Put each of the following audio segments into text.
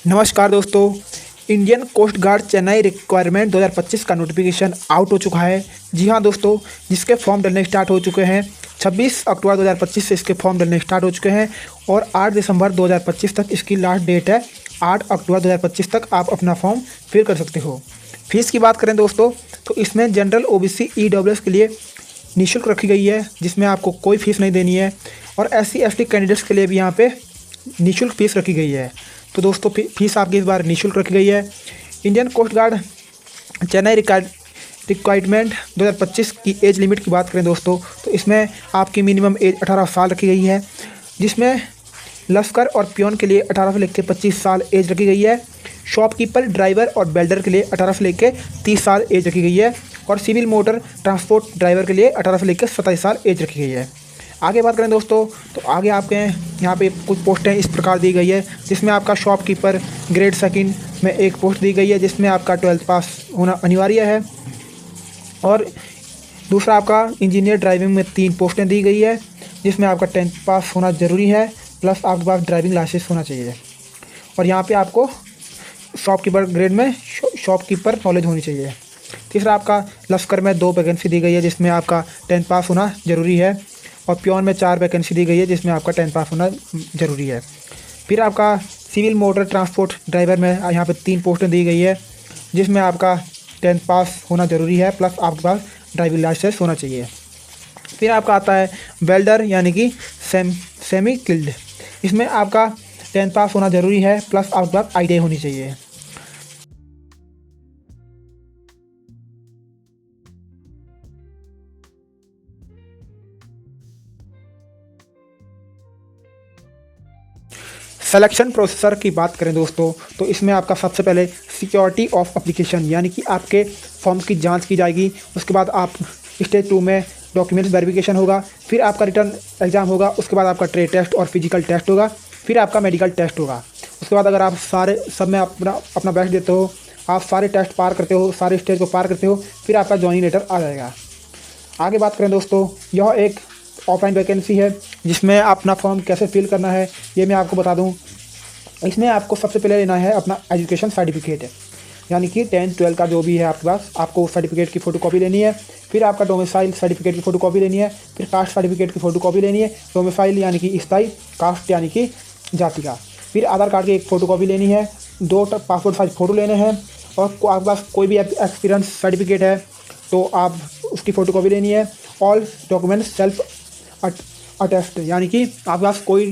नमस्कार दोस्तों। Indian coast guard Chennai requirement 2025 का नोटिफिकेशन आउट हो चुका है। जी हाँ दोस्तों, जिसके फॉर्म डलने स्टार्ट हो चुके हैं। 26 अक्टूबर 2025 से इसके फॉर्म डलने स्टार्ट हो चुके हैं और 8 दिसंबर 2025 तक इसकी लास्ट डेट है। 8 अक्टूबर 2025 तक आप अपना फॉर्म फिल कर सकते हो। फीस की बात करें दोस्तों, तो इसमें जनरल OBC EWS के लिए निःशुल्क रखी गई है, जिसमें आपको कोई फीस नहीं देनी है। और SC ST कैंडिडेट्स के लिए भी यहाँ पे निःशुल्क फीस रखी गई है। तो दोस्तों फीस आपकी इस बार निःशुल्क रखी गई है। Indian coast guard Chennai requirement 2025 की एज लिमिट की बात करें दोस्तों, तो इसमें आपकी मिनिमम एज 18 साल रखी गई है, जिसमें लश्कर और पियोन के लिए 18 से लेकर 25 साल एज रखी गई है। शॉपकीपर, ड्राइवर और बेल्डर के लिए 18 से लेकर 30 साल एज रखी गई है। और सिविल मोटर ट्रांसपोर्ट ड्राइवर के लिए 18 से लेकर 27 साल एज रखी गई है। आगे बात करें दोस्तों, तो आगे आपके यहाँ पे कुछ पोस्टें इस प्रकार दी गई है, जिसमें आपका शॉपकीपर ग्रेड सेकंड में एक पोस्ट दी गई है, जिसमें आपका 12th पास होना अनिवार्य है। और दूसरा आपका इंजीनियर ड्राइविंग में 3 पोस्टें दी गई है, जिसमें आपका 10th पास होना ज़रूरी है, प्लस आपके पास ड्राइविंग लाइसेंस होना चाहिए। और यहाँ पर आपको शॉपकीपर ग्रेड में शॉपकीपर नॉलेज होनी चाहिए। तीसरा आपका लश्कर में 2 वैकेंसी दी गई है, जिसमें आपका 10th पास होना ज़रूरी है। और पियोन में 4 वैकेंसी दी गई है, जिसमें आपका 10th पास होना ज़रूरी है। फिर आपका सिविल मोटर ट्रांसपोर्ट ड्राइवर में यहाँ पे 3 पोस्टें दी गई है, जिसमें आपका 10th पास होना ज़रूरी है, प्लस आपके पास ड्राइविंग लाइसेंस होना चाहिए। फिर आपका आता है वेल्डर यानी कि सेमी स्किल्ड। इसमें आपका 10th पास होना ज़रूरी है, प्लस आपके पास ITI होनी चाहिए। सिलेक्शन प्रोसेसर की बात करें दोस्तों, तो इसमें आपका सबसे पहले सिक्योरिटी ऑफ एप्लीकेशन यानी कि आपके फॉर्म की जांच की जाएगी। उसके बाद आप स्टेज 2 में डॉक्यूमेंट्स वेरिफिकेशन होगा। फिर आपका रिटर्न एग्ज़ाम होगा। उसके बाद आपका ट्रेड टेस्ट और फिजिकल टेस्ट होगा। फिर आपका मेडिकल टेस्ट होगा। उसके बाद अगर आप सब में अपना बेस्ट देते हो, आप सारे टेस्ट पार करते हो, सारे स्टेज को पार करते हो, फिर आपका जॉइनिंग लेटर आ जाएगा। आगे बात करें दोस्तों, यह एक ऑफलाइन वैकेंसी है, जिसमें अपना फॉर्म कैसे फिल करना है ये मैं आपको बता दूं। इसमें आपको सबसे पहले लेना है अपना एजुकेशन सर्टिफिकेट, यानी कि 10th 12th का जो भी है आपके पास, आपको उस सर्टिफिकेट की फ़ोटोकॉपी लेनी है। फिर आपका डोमिसाइल सर्टिफिकेट की फ़ोटोकॉपी लेनी है। फिर कास्ट सर्टिफिकेट की फ़ोटोकॉपी लेनी है। डोमिसाइल यानी कि स्थायी, कास्ट यानी कि जाति का। फिर आधार कार्ड की एक फ़ोटोकॉपी लेनी है। 2 पासपोर्ट साइज फ़ोटो लेने हैं। और आपके पास कोई भी एक्सपीरियंस सर्टिफिकेट है तो आप उसकी फ़ोटोकॉपी लेनी है। ऑल डॉक्यूमेंट सेल्फ अटेस्ट, यानी कि आपके पास कोई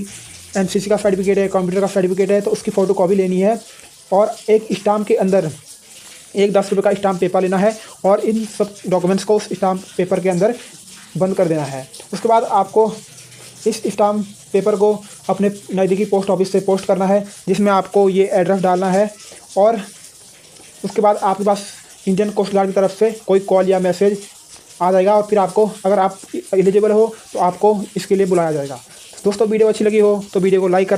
NCC का सर्टिफिकेट है, कंप्यूटर का सर्टिफिकेट है, तो उसकी फ़ोटोकॉपी लेनी है। और एक स्टाम्प के अंदर एक 10 रुपये का स्टाम्प पेपर लेना है और इन सब डॉक्यूमेंट्स को उस स्टाम्प पेपर के अंदर बंद कर देना है। उसके बाद आपको इस स्टाम्प पेपर को अपने नज़दीकी पोस्ट ऑफिस से पोस्ट करना है, जिसमें आपको ये एड्रेस डालना है। और उसके बाद आपके पास इंडियन कोस्ट गार्ड की तरफ से कोई कॉल या मैसेज आ जाएगा। और फिर आपको, अगर आप एलिजिबल हो, तो आपको इसके लिए बुलाया जाएगा। दोस्तों वीडियो अच्छी लगी हो तो वीडियो को लाइक करना।